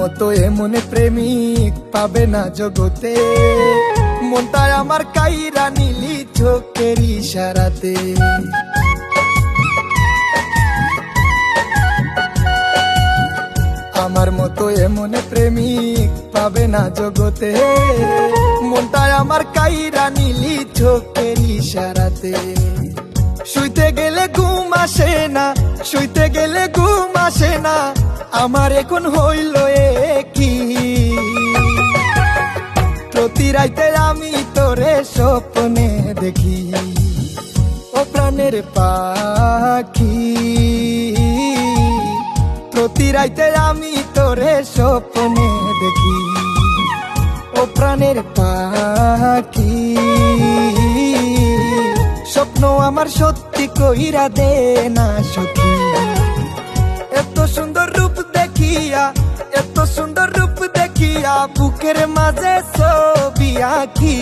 মতো এমন প্রেমিক পাবে না জগতে, মনটায় আমার কাইরা নিলি চোখের ইশারাতে। আমার মতো এমন প্রেমিক পাবে না জগতে, মনটায় আমার কাইরা নিলি চোখের ইশারাতে। শুইতে গেলে ঘুম আসে না, শুইতে গেলে ঘুম আসে না, আমার এখন হইল কি। প্রতি রাইতে আমি তোরে স্বপ্নে দেখি, ও প্রাণের পাখি। প্রতি রাইতে আমি তোরে স্বপ্নে দেখি, ও প্রাণের পাখি। স্বপ্ন আমার সত্যি কইরা দে না সখী। এত সুন্দর রূপ দেখিয়া, এত সুন্দর রূপ দেখিয়া, বুকের মাঝে ছবি আঁকি।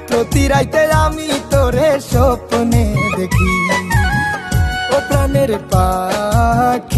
প্রতি রাইতে আমি তোরে স্বপ্নে দেখি, ও প্রাণের পাখি।